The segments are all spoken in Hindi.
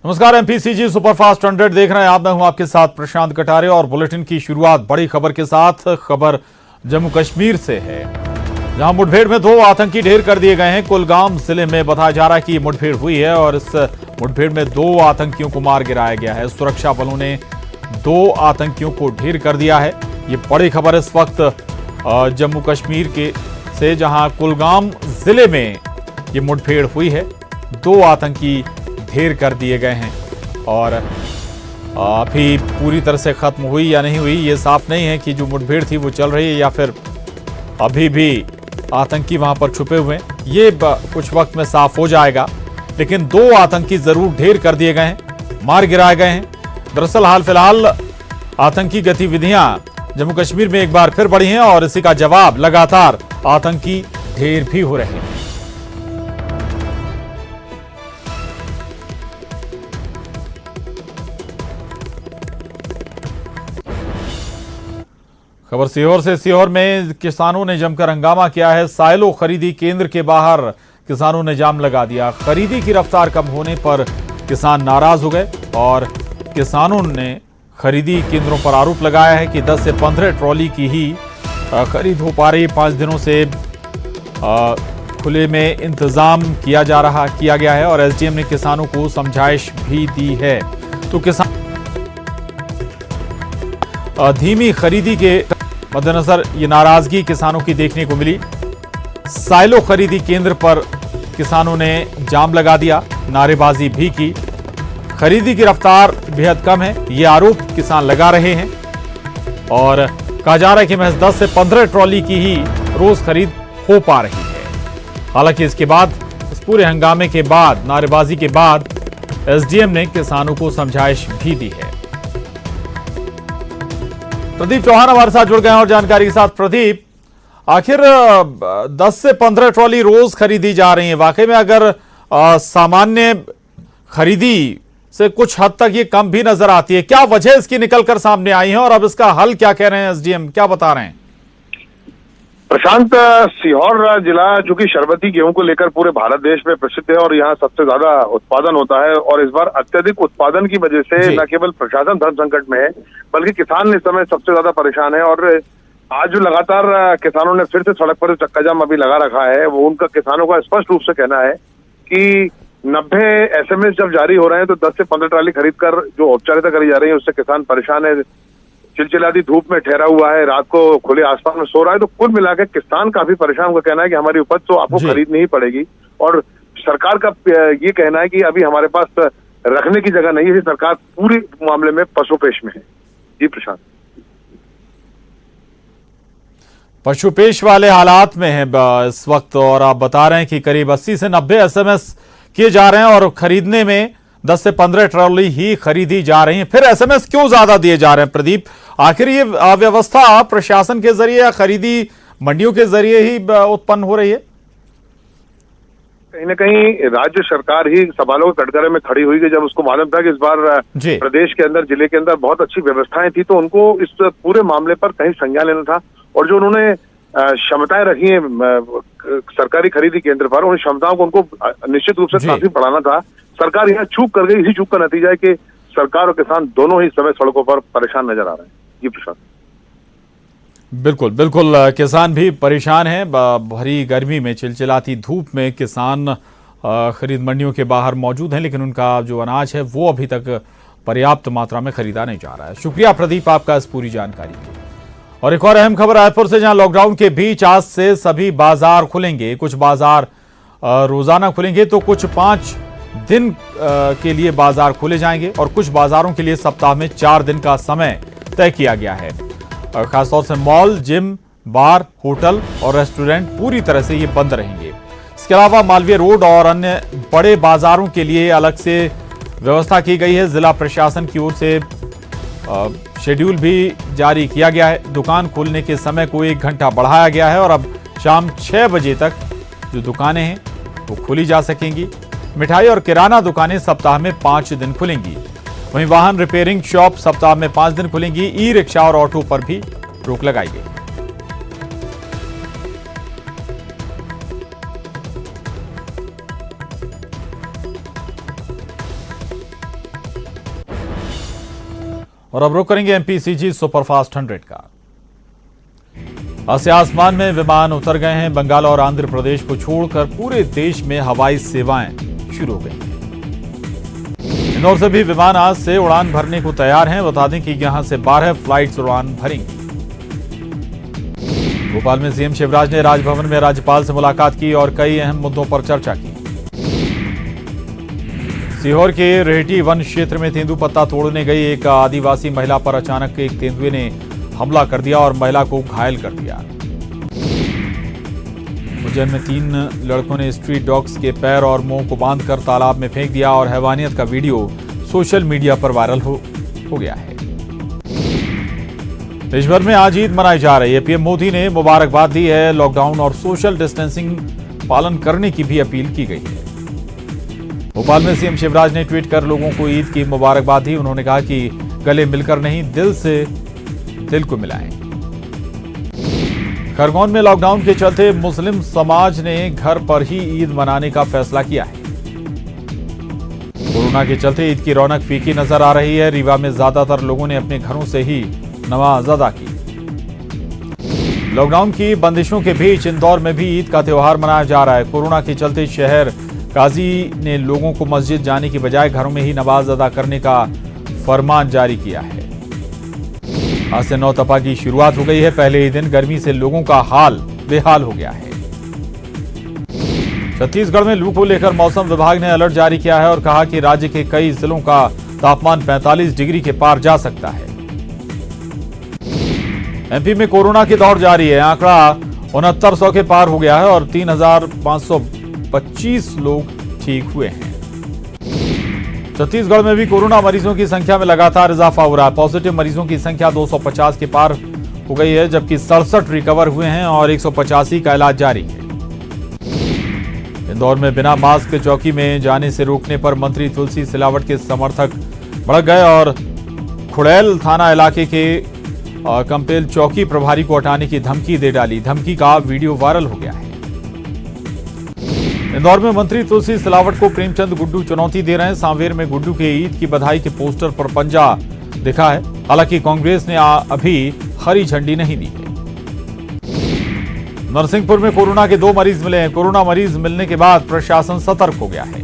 नमस्कार, एमपीसीजी सुपरफास्ट 100 देख रहे हैं आप। मैं हूं आपके साथ प्रशांत कटारे और बुलेटिन की शुरुआत बड़ी खबर के साथ। खबर जम्मू कश्मीर से है, जहां मुठभेड़ में 2 आतंकी ढेर कर दिए गए हैं। कुलगाम जिले में बताया जा रहा है कि मुठभेड़ हुई है और इस मुठभेड़ में 2 आतंकियों को मार गिराया गया है। सुरक्षा बलों ने 2 आतंकियों को ढेर कर दिया है। ये बड़ी खबर इस वक्त जम्मू कश्मीर के से, जहां कुलगाम जिले में ये मुठभेड़ हुई है। 2 आतंकी ढेर कर दिए गए हैं और अभी पूरी तरह से खत्म हुई या नहीं हुई ये साफ नहीं है कि जो मुठभेड़ थी वो चल रही है या फिर अभी भी आतंकी वहां पर छुपे हुए हैं। ये कुछ वक्त में साफ हो जाएगा, लेकिन 2 आतंकी जरूर ढेर कर दिए गए हैं, मार गिराए गए हैं। दरअसल हाल फिलहाल आतंकी गतिविधियां जम्मू कश्मीर में एक बार फिर बढ़ी हैं और इसी का जवाब लगातार आतंकी ढेर भी हो रहे हैं। खबर सीहोर से। सीहोर में किसानों ने जमकर हंगामा किया है। साइलो खरीदी केंद्र के बाहर किसानों ने जाम लगा दिया। खरीदी की रफ्तार कम होने पर किसान नाराज हो गए और किसानों ने खरीदी केंद्रों पर आरोप लगाया है कि 10 से 15 ट्रॉली की ही खरीद हो पा रही। 5 दिनों से खुले में इंतजाम किया गया है और एसडीएम ने किसानों को समझाइश भी दी है। तो किसान धीमी खरीदी के मद्देनजर ये नाराजगी किसानों की देखने को मिली। साइलो खरीदी केंद्र पर किसानों ने जाम लगा दिया, नारेबाजी भी की। खरीदी की रफ्तार बेहद कम है, ये आरोप किसान लगा रहे हैं और कहा जा रहा है कि महज 10 से 15 ट्रॉली की ही रोज खरीद हो पा रही है। हालांकि इसके बाद, इस पूरे हंगामे के बाद, नारेबाजी के बाद एसडीएम ने किसानों को समझाइश भी दी है। प्रदीप चौहान हमारे साथ जुड़ गए हैं और जानकारी के साथ। प्रदीप, आखिर 10 से 15 ट्रॉली रोज खरीदी जा रही है। वाकई में अगर सामान्य खरीदी से कुछ हद तक ये कम भी नजर आती है, क्या वजह इसकी निकलकर सामने आई है और अब इसका हल क्या कह रहे हैं एसडीएम, क्या बता रहे हैं? प्रशांत, सीहोर जिला जो कि शरबती गेहूं को लेकर पूरे भारत देश में प्रसिद्ध है और यहाँ सबसे ज्यादा उत्पादन होता है और इस बार अत्यधिक उत्पादन की वजह से न केवल प्रशासन धर्म संकट में है बल्कि किसान इस समय सबसे ज्यादा परेशान है। और आज जो लगातार किसानों ने फिर से सड़क पर चक्का जाम अभी लगा रखा है, वो उनका किसानों का स्पष्ट रूप से कहना है कि 90 एसएमएस जब जारी हो रहे हैं तो 10 से 15 ट्राली खरीद कर जो औपचारिकता करी जा रही है उससे किसान परेशान है। चिलचिलाती धूप में ठहरा हुआ है, रात को खुले आसमान में सो रहा है। तो कुल मिलाकर किसान काफी परेशान का कहना है कि हमारी उपज तो आपको खरीदनी ही पड़ेगी और सरकार का ये कहना है कि अभी हमारे पास रखने की जगह नहीं है। सरकार पूरी मामले में पशुपेश में है। जी प्रशांत, पशुपेश वाले हालात में है इस वक्त और आप बता रहे हैं कि करीब 80 से 90 एसएमएस किए जा रहे हैं और खरीदने में 10 से 15 ट्रॉली ही खरीदी जा रही है। फिर एसएमएस क्यों ज्यादा दिए जा रहे हैं प्रदीप? आखिर ये अव्यवस्था प्रशासन के जरिए या खरीदी मंडियों के जरिए ही उत्पन्न हो रही है? कहीं ना कहीं राज्य सरकार ही सवालों के कटघरे में खड़ी हुई कि जब उसको मालूम था कि इस बार प्रदेश के अंदर, जिले के अंदर बहुत अच्छी व्यवस्थाएं थी, तो उनको इस पूरे मामले पर कहीं संज्ञान लेना था। और जो उन्होंने क्षमताएं रखी हैं सरकारी खरीदी केंद्र पर, उन क्षमताओं को उनको निश्चित रूप से काफी बढ़ाना था। सरकार यहाँ चूक कर गई। इसी चूक का नतीजा है कि सरकार और किसान दोनों ही समय सड़कों पर परेशान नजर आ रहे हैं। जी प्रशांत, बिल्कुल बिल्कुल, किसान भी परेशान हैं। भरी गर्मी में, चिलचिलाती धूप में किसान खरीद मंडियों के बाहर मौजूद हैं, लेकिन उनका जो अनाज है वो अभी तक पर्याप्त मात्रा में खरीदा नहीं जा रहा है। शुक्रिया प्रदीप आपका इस पूरी जानकारी के लिए। और एक और अहम खबर रायपुर से, जहां लॉकडाउन के बीच आज से सभी बाजार खुलेंगे। कुछ बाजार रोजाना खुलेंगे तो कुछ 5 दिन के लिए बाजार खोले जाएंगे और कुछ बाजारों के लिए सप्ताह में 4 दिन का समय तय किया गया है। खासतौर से मॉल, जिम, बार, होटल और रेस्टोरेंट पूरी तरह से ये बंद रहेंगे। इसके अलावा मालवीय रोड और अन्य बड़े बाजारों के लिए अलग से व्यवस्था की गई है। जिला प्रशासन की ओर से शेड्यूल भी जारी किया गया है। दुकान खोलने के समय को 1 घंटा बढ़ाया गया है और अब शाम 6 बजे तक जो दुकानें हैं वो खोली जा सकेंगी। मिठाई और किराना दुकानें सप्ताह में 5 दिन खुलेंगी। वहीं वाहन रिपेयरिंग शॉप सप्ताह में 5 दिन खुलेंगी। ई रिक्शा और ऑटो पर भी रोक लगाई गई। और अब रुक करेंगे एमपीसीजी सुपरफास्ट 100 का। आज आसमान में विमान उतर गए हैं। बंगाल और आंध्र प्रदेश को छोड़कर पूरे देश में हवाई सेवाएं शुरू हो गई हैं। इंदौर से भी विमान आज से उड़ान भरने को तैयार हैं। बता दें कि यहां से 12 फ्लाइट्स उड़ान भरेंगी। भोपाल में सीएम शिवराज ने राजभवन में राज्यपाल से मुलाकात की और कई अहम मुद्दों पर चर्चा की। सीहोर के रेहटी वन क्षेत्र में तेंदुपत्ता तोड़ने गई एक आदिवासी महिला पर अचानक एक तेंदुए ने हमला कर दिया और महिला को घायल कर दिया। उज्जैन में 3 लड़कों ने स्ट्रीट डॉग्स के पैर और मुंह को बांधकर तालाब में फेंक दिया और हैवानियत का वीडियो सोशल मीडिया पर वायरल हो गया है। देश भर में आज ईद मनाई जा रही है। पीएम मोदी ने मुबारकबाद दी है। लॉकडाउन और सोशल डिस्टेंसिंग पालन करने की भी अपील की गई है। भोपाल में सीएम शिवराज ने ट्वीट कर लोगों को ईद की मुबारकबाद दी। उन्होंने कहा कि गले मिलकर नहीं, दिल से दिल को मिलाएं। खरगोन में लॉकडाउन के चलते मुस्लिम समाज ने घर पर ही ईद मनाने का फैसला किया है। कोरोना के चलते ईद की रौनक फीकी नजर आ रही है। रीवा में ज्यादातर लोगों ने अपने घरों से ही नमाज अदा की। लॉकडाउन की बंदिशों के बीच इंदौर में भी ईद का त्यौहार मनाया जा रहा है। कोरोना के चलते शहर काजी ने लोगों को मस्जिद जाने की बजाय घरों में ही नमाज अदा करने का फरमान जारी किया है। आज से नौतपा की शुरुआत हो गई है। पहले ही दिन गर्मी से लोगों का हाल बेहाल हो गया है। छत्तीसगढ़ में लू को लेकर मौसम विभाग ने अलर्ट जारी किया है और कहा कि राज्य के कई जिलों का तापमान 45 डिग्री के पार जा सकता है। एमपी में कोरोना की दौड़ जारी है। आंकड़ा 6900 के पार हो गया है और 3525 लोग ठीक हुए हैं। छत्तीसगढ़ में भी कोरोना मरीजों की संख्या में लगातार इजाफा हो रहा है। पॉजिटिव मरीजों की संख्या 250 के पार हो गई है, जबकि 67 रिकवर हुए हैं और 185 का इलाज जारी है। इंदौर में बिना मास्क के चौकी में जाने से रोकने पर मंत्री तुलसी सिलावट के समर्थक भड़क गए और खुड़ैल थाना इलाके के कंपेल चौकी प्रभारी को हटाने की धमकी दे डाली। धमकी का वीडियो वायरल हो गया है। इंदौर में मंत्री तुलसी सिलावट को प्रेमचंद गुड्डू चुनौती दे रहे हैं। सांवेर में गुड्डू के ईद की बधाई के पोस्टर पर पंजा दिखा है। हालांकि कांग्रेस ने अभी हरी झंडी नहीं दी है। नरसिंहपुर में कोरोना के 2 मरीज मिले हैं। कोरोना मरीज मिलने के बाद प्रशासन सतर्क हो गया है।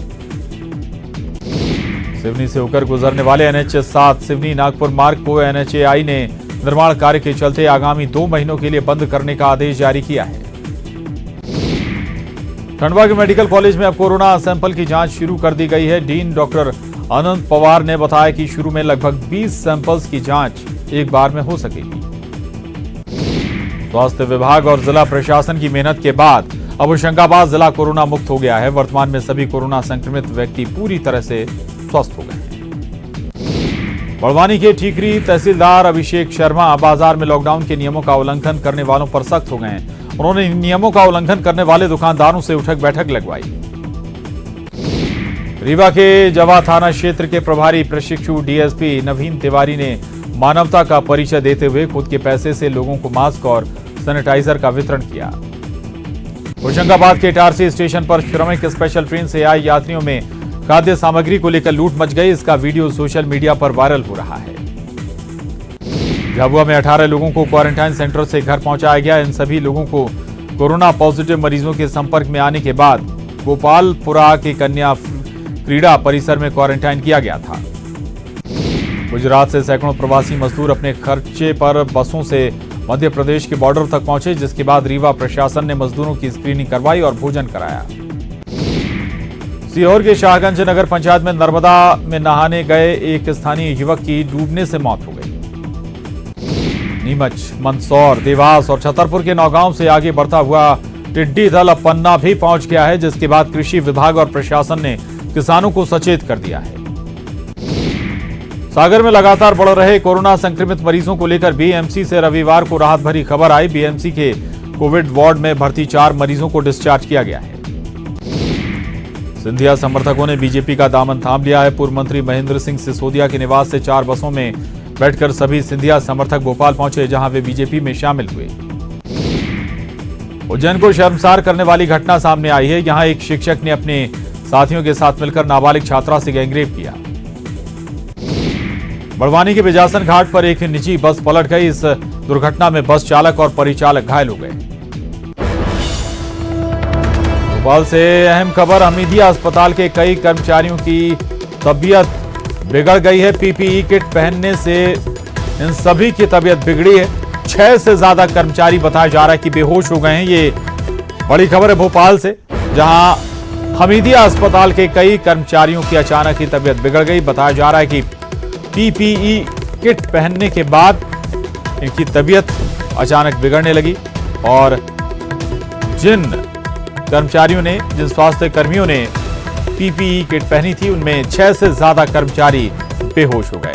सिवनी से होकर गुजरने वाले NH-7 सिवनी नागपुर मार्ग को NHAI ने निर्माण कार्य के चलते आगामी 2 महीनों के लिए बंद करने का आदेश जारी किया है। खंडवा के मेडिकल कॉलेज में अब कोरोना सैंपल की जांच शुरू कर दी गई है। डीन डॉक्टर आनंद पवार ने बताया कि शुरू में लगभग 20 सैंपल्स की जांच एक बार में हो सकेगी। स्वास्थ्य विभाग और जिला प्रशासन की मेहनत के बाद अब होशंगाबाद जिला कोरोना मुक्त हो गया है। वर्तमान में सभी कोरोना संक्रमित व्यक्ति पूरी तरह से स्वस्थ हो गए हैं। बड़वानी के ठीकरी तहसीलदार अभिषेक शर्मा बाजार में लॉकडाउन के नियमों का उल्लंघन करने वालों पर सख्त हो गए हैं। उन्होंने इन नियमों का उल्लंघन करने वाले दुकानदारों से उठक बैठक लगवाई। रीवा के जवा थाना क्षेत्र के प्रभारी प्रशिक्षु डीएसपी नवीन तिवारी ने मानवता का परिचय देते हुए खुद के पैसे से लोगों को मास्क और सैनिटाइजर का वितरण किया। होशंगाबाद के इटारसी स्टेशन पर श्रमिक स्पेशल ट्रेन से आए यात्रियों में खाद्य सामग्री को लेकर लूट मच गई। इसका वीडियो सोशल मीडिया पर वायरल हो रहा है। झाबुआ में 18 लोगों को क्वारंटाइन सेंटर से घर पहुंचाया गया। इन सभी लोगों को कोरोना पॉजिटिव मरीजों के संपर्क में आने के बाद गोपालपुरा के कन्या क्रीड़ा परिसर में क्वारंटाइन किया गया था। गुजरात से सैकड़ों प्रवासी मजदूर अपने खर्चे पर बसों से मध्य प्रदेश के बॉर्डर तक पहुंचे, जिसके बाद रीवा प्रशासन ने मजदूरों की स्क्रीनिंग करवाई और भोजन कराया। सीहोर के शाहगंज नगर पंचायत में नर्मदा में नहाने गए एक स्थानीय युवक की डूबने से मौत हो गई। नीमच, मंदसौर, देवास और छतरपुर के नौगांव से आगे बढ़ता हुआ टिड्डी दल अब पन्ना भी पहुंच गया है, जिसके बाद कृषि विभाग और प्रशासन ने किसानों को सचेत कर दिया है। सागर में लगातार बढ़ रहे कोरोना संक्रमित मरीजों को लेकर बीएमसी से रविवार को राहत भरी खबर आई। बीएमसी के कोविड वार्ड में भर्ती 4 मरीजों को डिस्चार्ज किया गया है। सिंधिया समर्थकों ने बीजेपी का दामन थाम लिया है। पूर्व मंत्री महेंद्र सिंह सिसोदिया के निवास से 4 बसों में बैठकर सभी सिंधिया समर्थक भोपाल पहुंचे, जहां वे बीजेपी में शामिल हुए। उज्जैन को शर्मसार करने वाली घटना सामने आई है। यहां एक शिक्षक ने अपने साथियों के साथ मिलकर नाबालिग छात्रा से गैंगरेप किया। बड़वानी के बिजासन घाट पर एक निजी बस पलट गई। इस दुर्घटना में बस चालक और परिचालक घायल हो गए। भोपाल से अहम खबर, हमीदिया अस्पताल के कई कर्मचारियों की तबीयत बिगड़ गई है। पीपीई किट पहनने से इन सभी की तबीयत बिगड़ी है। 6 से ज्यादा कर्मचारी बताया जा रहा है कि बेहोश हो गए हैं। ये बड़ी खबर है भोपाल से, जहां हमीदिया अस्पताल के कई कर्मचारियों की अचानक ही तबीयत बिगड़ गई। बताया जा रहा है कि पीपीई किट पहनने के बाद इनकी तबीयत अचानक बिगड़ने लगी और जिन कर्मचारियों ने, जिन स्वास्थ्य कर्मियों ने पीपीई किट पहनी थी, उनमें 6 से ज्यादा कर्मचारी बेहोश हो गए।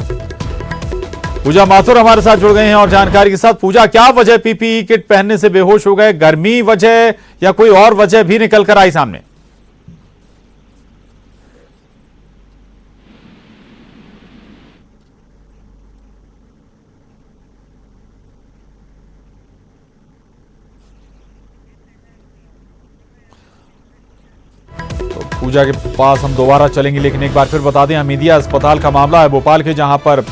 पूजा माथुर हमारे साथ जुड़ गए हैं और जानकारी के साथ। पूजा, क्या वजह पीपीई किट पहनने से बेहोश हो गए? गर्मी वजह या कोई और वजह भी निकल कर आई सामने? तो पूजा के पास हम दोबारा चलेंगे, लेकिन एक बार फिर बता दें, हमीदिया अस्पताल का मामला है भोपाल के, जहां पर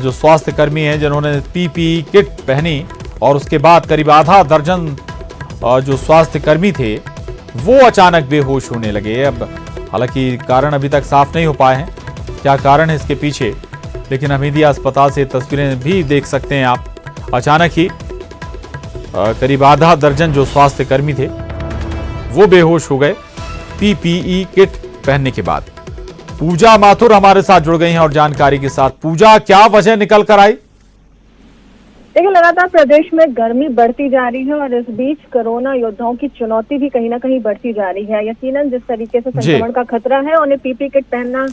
जो स्वास्थ्य कर्मी हैं जिन्होंने पीपीई किट पहनी और उसके बाद करीब आधा दर्जन जो स्वास्थ्य कर्मी थे वो अचानक बेहोश होने लगे। अब हालांकि कारण अभी तक साफ नहीं हो पाए हैं, क्या कारण है इसके पीछे, लेकिन हमीदिया अस्पताल से तस्वीरें भी देख सकते हैं आप। अचानक ही करीब आधा दर्जन जो स्वास्थ्य कर्मी थे वो बेहोश हो गए पीपीई किट पहनने के बाद। पूजा माथुर हमारे साथ जुड़ गई हैं और जानकारी के साथ। पूजा, क्या वजह निकल कर आई? देखिए, लगातार प्रदेश में गर्मी बढ़ती जा रही है और इस बीच कोरोना योद्धाओं की चुनौती भी कहीं ना कहीं बढ़ती जा रही है। यकीनन जिस तरीके से संक्रमण का खतरा है, उन्हें पीपी किट पहनना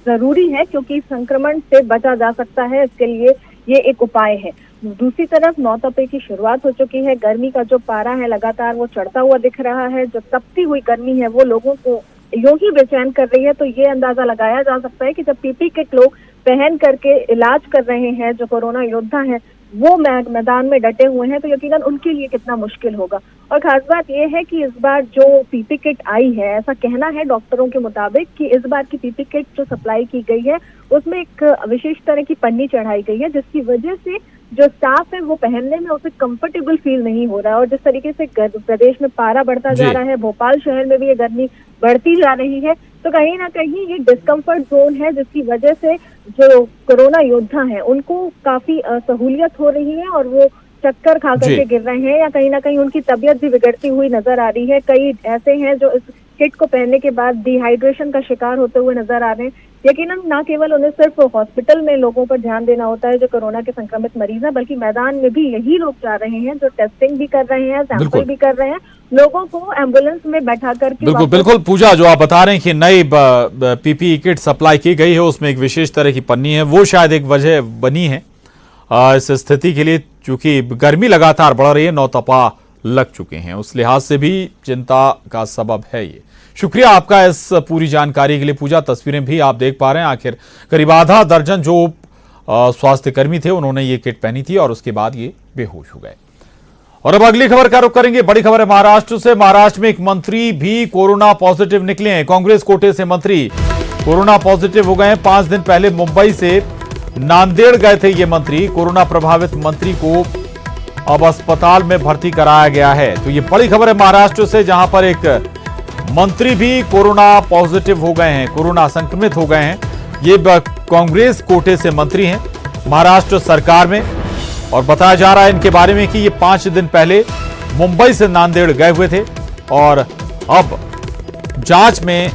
जरूरी है, क्योंकि संक्रमण से बचा जा सकता है। इसके लिए ये एक उपाय है। दूसरी तरफ नौतपे की शुरुआत हो चुकी है। गर्मी का जो पारा है लगातार वो चढ़ता हुआ दिख रहा है। जो तपती हुई गर्मी है वो लोगों को यूं ही बेचैन कर रही है। तो ये अंदाजा लगाया जा सकता है कि जब पीपी किट लोग पहन करके इलाज कर रहे हैं, जो कोरोना योद्धा हैं वो मैदान में डटे हुए हैं, तो यकीनन उनके लिए कितना मुश्किल होगा। और खास बात यह है कि इस बार जो पीपी किट आई है, ऐसा कहना है डॉक्टरों के मुताबिक कि इस बार की पीपी किट जो सप्लाई की गई है उसमें एक विशेष तरह की पन्नी चढ़ाई गई है, जिसकी वजह से जो स्टाफ है वो पहनने में उसे कंफर्टेबल फील नहीं हो रहा है। और जिस तरीके से प्रदेश में पारा बढ़ता जा रहा है, भोपाल शहर में भी ये गर्मी बढ़ती जा रही है, तो कहीं ना कहीं ये डिस्कम्फर्ट जोन है, जिसकी वजह से जो कोरोना योद्धा हैं उनको काफी असहूलियत हो रही है और वो चक्कर खा करके गिर रहे हैं या कहीं ना कहीं उनकी तबीयत भी बिगड़ती हुई नजर आ रही है। कई ऐसे हैं जो इस किट को पहनने के बाद डिहाइड्रेशन का शिकार होते हुए नजर आ रहे हैं। यकीनन न केवल उन्हें सिर्फ हॉस्पिटल में लोगों पर ध्यान देना होता है जो कोरोना के संक्रमित मरीज हैं, बल्कि मैदान में भी यही लोग जा रहे हैं जो टेस्टिंग भी कर रहे हैं, सैंपल भी कर रहे हैं, लोगों को एम्बुलेंस में बैठा करके। बिल्कुल पूजा, जो आप बता रहे हैं कि नई पीपीई किट सप्लाई की गई है, उसमें एक विशेष तरह की पन्नी है, वो शायद एक वजह बनी है इस स्थिति के लिए, चूंकि गर्मी लगातार बढ़ रही है, नौतपा लग चुके हैं, उस लिहाज से भी चिंता का सबब है ये। शुक्रिया आपका इस पूरी जानकारी के लिए पूजा। तस्वीरें भी आप देख पा रहे हैं, आखिर करीब आधा दर्जन जो स्वास्थ्य कर्मी थे उन्होंने ये किट पहनी थी और उसके बाद ये बेहोश हो गए। और अब अगली खबर का रुख करेंगे। बड़ी खबर है महाराष्ट्र से। महाराष्ट्र में एक मंत्री भी कोरोना पॉजिटिव निकले हैं। कांग्रेस कोटे से मंत्री कोरोना पॉजिटिव हो गए हैं। 5 दिन पहले मुंबई से नांदेड़ गए थे ये मंत्री। कोरोना प्रभावित मंत्री को अब अस्पताल में भर्ती कराया गया है। तो ये बड़ी खबर है महाराष्ट्र से, जहां पर एक मंत्री भी कोरोना पॉजिटिव हो गए हैं, कोरोना संक्रमित हो गए हैं। ये कांग्रेस कोटे से मंत्री हैं महाराष्ट्र सरकार में, और बताया जा रहा है इनके बारे में कि ये 5 दिन पहले मुंबई से नांदेड़ गए हुए थे और अब जांच में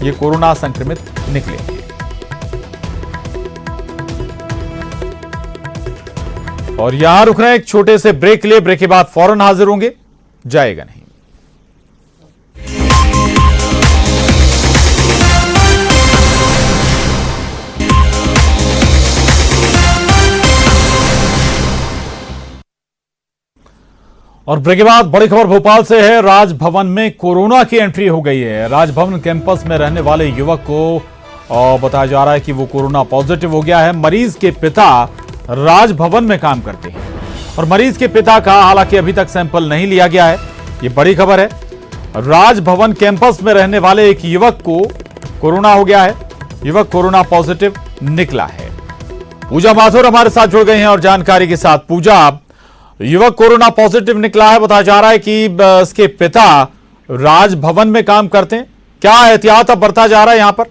ये कोरोना संक्रमित निकले। और यहां रुक रहे हैं एक छोटे से ब्रेक के लिए। ब्रेक के बाद फौरन हाजिर होंगे, जाएगा नहीं। और ब्रेक के बाद बड़ी खबर भोपाल से है। राजभवन में कोरोना की एंट्री हो गई है। राजभवन कैंपस में रहने वाले युवक को बताया जा रहा है कि वो कोरोना पॉजिटिव हो गया है। मरीज के पिता राजभवन में काम करते हैं और मरीज के पिता का हालांकि अभी तक सैंपल नहीं लिया गया है। ये बड़ी खबर है। राजभवन कैंपस में रहने वाले एक युवक को कोरोना हो गया है। युवक कोरोना पॉजिटिव निकला है। पूजा माथुर हमारे साथ जुड़ गई हैं और जानकारी के साथ। पूजा, युवक कोरोना पॉजिटिव निकला है, बताया जा रहा है कि इसके पिता राजभवन में काम करते हैं। क्या एहतियात अब बरता जा रहा है यहाँ पर?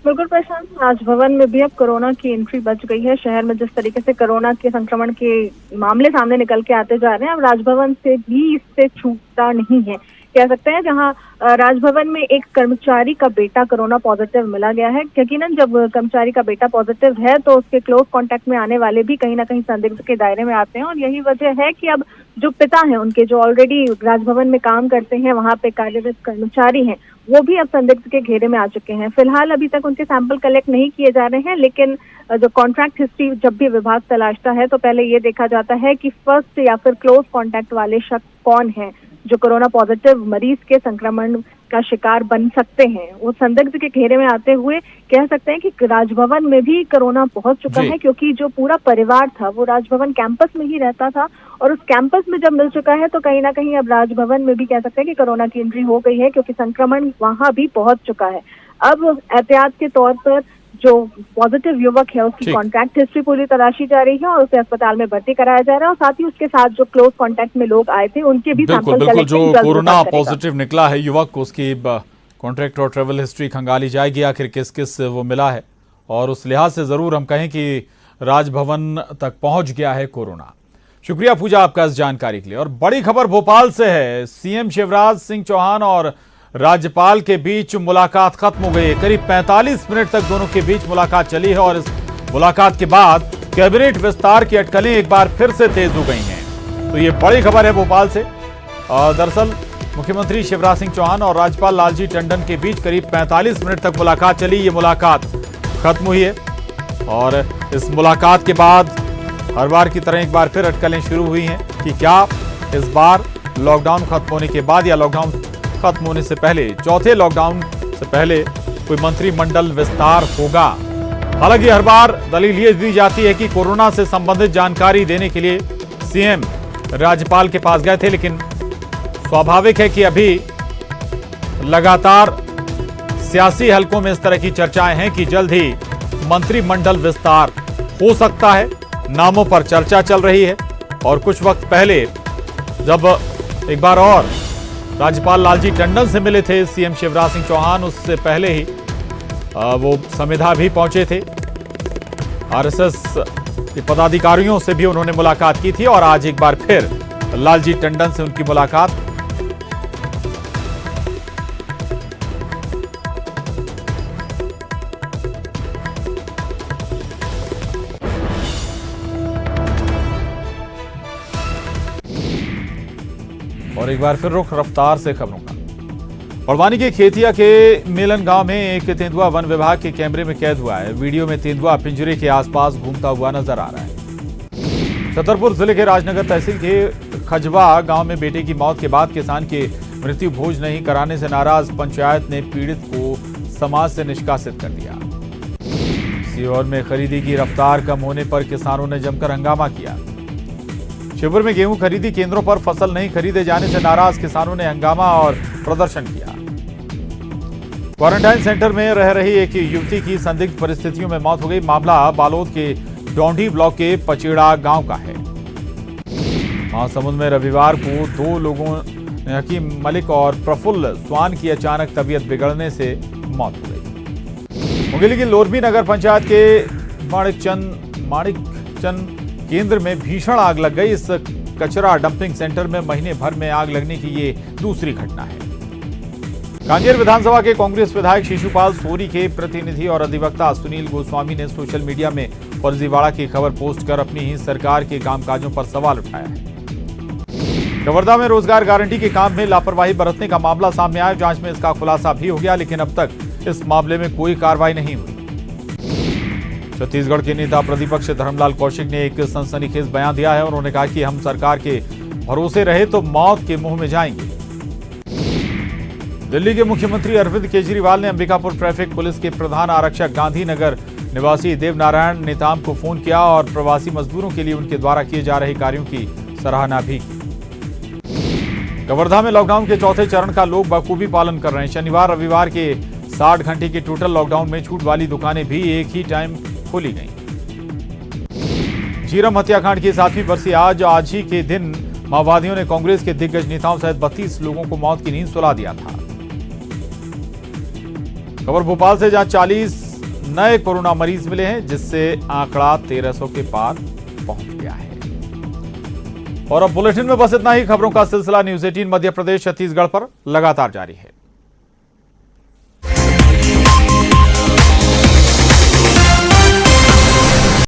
बिल्कुल प्रशांत, राजभवन में भी अब कोरोना की एंट्री बच गई है। शहर में जिस तरीके से कोरोना के संक्रमण के मामले सामने निकल के आते जा रहे हैं, अब राजभवन से भी इससे छूटता नहीं है, कह सकते हैं। जहां राजभवन में एक कर्मचारी का बेटा कोरोना पॉजिटिव मिला गया है। यकीनन जब कर्मचारी का बेटा पॉजिटिव है तो उसके क्लोज कांटेक्ट में आने वाले भी कहीं ना कहीं संदिग्ध के दायरे में आते हैं, और यही वजह है कि अब जो पिता हैं उनके, जो ऑलरेडी राजभवन में काम करते हैं, वहां पे कार्यरत कर्मचारी हैं, वो भी अब संदिग्ध के घेरे में आ चुके हैं। फिलहाल अभी तक उनके सैंपल कलेक्ट नहीं किए जा रहे हैं, लेकिन जो कॉन्ट्रैक्ट हिस्ट्री जब भी विभाग तलाशता है तो पहले ये देखा जाता है कि फर्स्ट या फिर क्लोज कॉन्टैक्ट वाले शख्स कौन है जो कोरोना पॉजिटिव मरीज के संक्रमण का शिकार बन सकते हैं। वो संदिग्ध के घेरे में आते हुए कह सकते हैं कि राजभवन में भी कोरोना पहुंच चुका है, क्योंकि जो पूरा परिवार था वो राजभवन कैंपस में ही रहता था, और उस कैंपस में जब मिल चुका है तो कहीं ना कहीं अब राजभवन में भी कह सकते हैं कि कोरोना की एंट्री हो गई है, क्योंकि संक्रमण वहां भी पहुंच चुका है। अब एहतियात के तौर पर जो पॉजिटिव युवक है उसकी कॉन्टैक्ट हिस्ट्री पूरी तलाशी जा रही है और उसे अस्पताल में भर्ती कराया जा रहा है, और साथ ही उसके साथ जो क्लोज कांटेक्ट में लोग आए थे उनके भी सैंपल बिल्कुल जो कोरोना पॉजिटिव निकला है युवक, उसकी कॉन्ट्रैक्ट और ट्रेवल हिस्ट्री खंगाली जाएगी, आखिर किस किस वो मिला है, और उस लिहाज से जरूर हम कहें कि राजभवन तक पहुंच गया है कोरोना। शुक्रिया पूजा आपका इस जानकारी के लिए। और बड़ी खबर भोपाल से है। सीएम शिवराज सिंह चौहान और राज्यपाल के बीच मुलाकात खत्म हो गई है। करीब 45 मिनट तक दोनों के बीच मुलाकात चली है, और इस मुलाकात के बाद कैबिनेट विस्तार की अटकलें एक बार फिर से तेज हो गई हैं। तो ये बड़ी खबर है भोपाल से। दरअसल मुख्यमंत्री शिवराज सिंह चौहान और राज्यपाल लालजी टंडन के बीच करीब 45 मिनट तक मुलाकात चली। ये मुलाकात खत्म हुई है, और इस मुलाकात के बाद हर बार की तरह एक बार फिर अटकलें शुरू हुई हैं कि क्या इस बार लॉकडाउन खत्म होने के बाद या लॉकडाउन खत्म होने से पहले, चौथे लॉकडाउन से पहले कोई मंत्रिमंडल विस्तार होगा। हालांकि हर बार दलील ये दी जाती है कि कोरोना से संबंधित जानकारी देने के लिए सीएम राज्यपाल के पास गए थे, लेकिन स्वाभाविक है कि अभी लगातार सियासी हलकों में इस तरह की चर्चाएं हैं कि जल्द ही मंत्रिमंडल विस्तार हो सकता है। नामों पर चर्चा चल रही है, और कुछ वक्त पहले जब एक बार और राज्यपाल लालजी टंडन से मिले थे सीएम शिवराज सिंह चौहान, उससे पहले ही वो संविधा भी पहुंचे थे। आरएसएस के पदाधिकारियों से भी उन्होंने मुलाकात की थी, और आज एक बार फिर लालजी टंडन से उनकी मुलाकात। और एक बार फिर रुख रफ्तार से खबरों का। बड़वानी के खेतिया के मेलन गांव में एक तेंदुआ वन विभाग के कैमरे में कैद हुआ है। वीडियो में तेंदुआ पिंजरे के आसपास घूमता हुआ नजर आ रहा है। छतरपुर जिले के राजनगर तहसील के खजवा गांव में बेटे की मौत के बाद किसान के मृत्यु भोज नहीं कराने से नाराज पंचायत ने पीड़ित को समाज से निष्कासित कर दिया। सीहोर में खरीदी की रफ्तार कम होने पर किसानों ने जमकर हंगामा किया। शिवपुर में गेहूं खरीदी केंद्रों पर फसल नहीं खरीदे जाने से नाराज किसानों ने हंगामा और प्रदर्शन किया। क्वारंटाइन सेंटर में रह रही एक युवती की संदिग्ध परिस्थितियों में मौत हो गई। मामला बालोद के डोंडी ब्लॉक के पचेड़ा गांव का है। महासमुंद में रविवार को 2 लोगों ने हकीम मलिक और प्रफुल्ल स्वान की अचानक तबीयत बिगड़ने से मौत हो गई। मुंगेली की लोरबी नगर पंचायत के माणिकचंद केंद्र में भीषण आग लग गई। इस कचरा डंपिंग सेंटर में महीने भर में आग लगने की ये दूसरी घटना है। कांकेर विधानसभा के कांग्रेस विधायक शिशुपाल सोरी के प्रतिनिधि और अधिवक्ता सुनील गोस्वामी ने सोशल मीडिया में फर्जीवाड़ा की खबर पोस्ट कर अपनी ही सरकार के कामकाजों पर सवाल उठाया है। कवर्धा में रोजगार गारंटी के काम में लापरवाही बरतने का मामला सामने आया। जांच में इसका खुलासा भी हो गया, लेकिन अब तक इस मामले में कोई कार्रवाई नहीं हुई। छत्तीसगढ़ के नेता प्रतिपक्ष धर्मलाल कौशिक ने एक सनसनीखेज बयान दिया है। उन्होंने कहा कि हम सरकार के भरोसे रहे तो मौत के मुंह में जाएंगे। दिल्ली के मुख्यमंत्री अरविंद केजरीवाल ने अंबिकापुर ट्रैफिक पुलिस के प्रधान आरक्षक गांधीनगर निवासी देवनारायण नेताम को फोन किया और प्रवासी मजदूरों के लिए उनके द्वारा किए जा रहे कार्यों की सराहना भी की। कवर्धा में लॉकडाउन के चौथे चरण का लोग बखूबी पालन कर रहे हैं। शनिवार रविवार के 60 घंटे के टोटल लॉकडाउन में छूट वाली दुकानें भी एक ही टाइम खोली गई। झीरम हत्याकांड की 7वीं बरसी आज ही के दिन माओवादियों ने कांग्रेस के दिग्गज नेताओं सहित 32 लोगों को मौत की नींद सुला दिया था। खबर भोपाल से, जहां 40 नए कोरोना मरीज मिले हैं, जिससे आंकड़ा 1300 के पार पहुंच गया है। और अब बुलेटिन में बस इतना ही। खबरों का सिलसिला न्यूज़ 18 मध्य प्रदेश छत्तीसगढ़ पर लगातार जारी है।